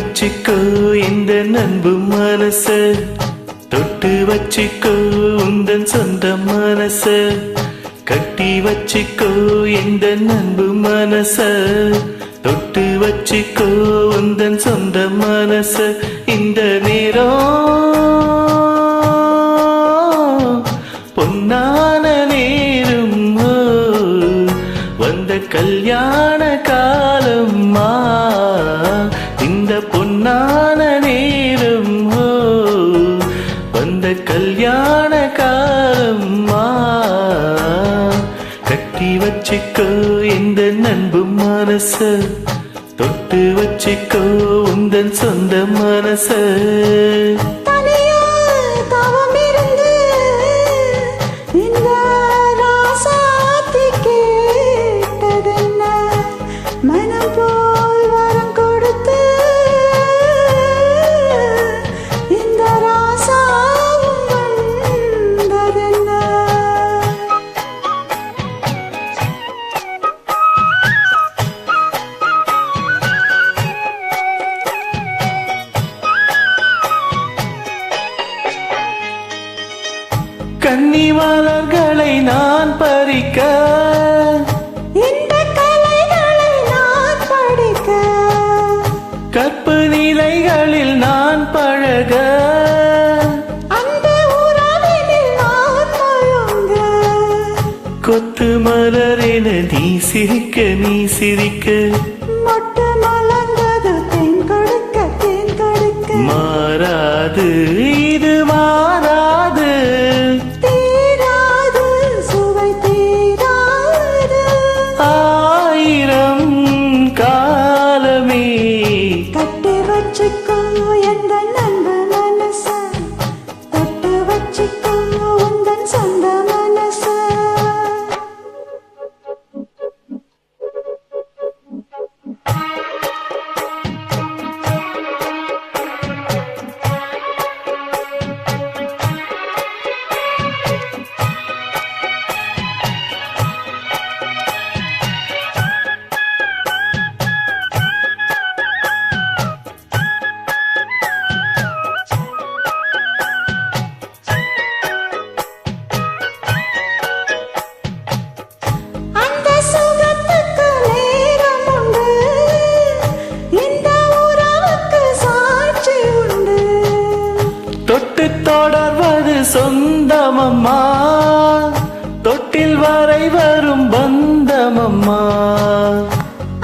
வச்சுக்கோ இந்த நண்பு மனச, தொட்டு வச்சுக்கோ உந்தன் சொந்த மனச, கட்டி வச்சுக்கோ இந்த நண்பு மனச, தொட்டு வச்சுக்கோ உந்தன் சொந்த மனச. இந்த நேரம் பொன்னான நேரம், வந்த கல்யாண காலம், இந்த பொன்னான நேரம் வந்த கல்யாண காலம். கட்டி வச்சுக்கோ இந்த நண்பு மனச, தொட்டு வச்சுக்கோ உந்தன் சொந்த மனச. கன்னி மலர்களை நான் பறிக்க, இந்த கலைகளை நான் படிக்க, கற்பு நிலைகளில் நான் பழக, அந்த உறவினில் நான் மயங்க. கொத்து மலரென நீ சிரிக்க, நீ சிரிக்க, மொட்டு மலர்ந்தது தேன் கொடுக்க, தேன் கொடுக்க. மாறாது இது மாறாது, தீராது சுவை தீராது, ஆயிரம் காலமே. கட்டி வச்சுக்கோ எந்த நண்பு மனச, தொட்டு வச்சுக்கோ உந்தன் சொந்த மனச. தொட்டு தொடர்வது சொந்தமம்மா, தொட்டில் வரை வரும் பந்தமம்மா.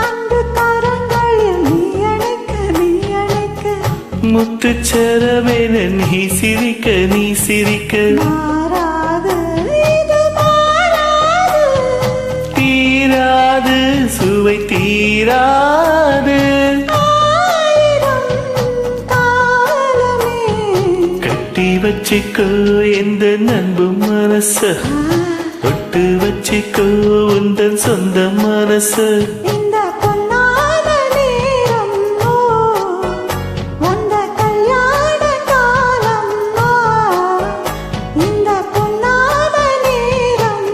அந்த கரங்களில் நீ அணைக்க, நீ அணைக்க, முத்துச்சரமென நீ சிரிக்க, நீ சிரிக்க. மாறாது இது மாறாது, தீராது சுவை தீராது, ஆயிரம் காலமே. கட்டி வச்சுக்கோ எந்த நண்பு மனச, தொட்டு வச்சுக்கோ உந்தன் சொந்த மனச. இந்த பொன்னான நேரம் வந்த கல்யாண காலம், இந்த பொன்னான நேரம்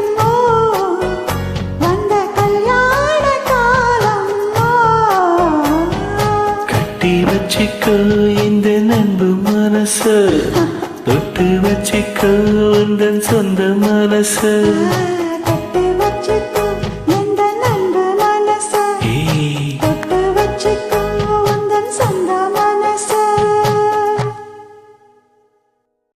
வந்த கல்யாண காலம். கட்டி வச்சுக்கோ இந்த நண்பு மனச, தொட்டு வச்சுக்கோ உந்தன் சொந்த மனச.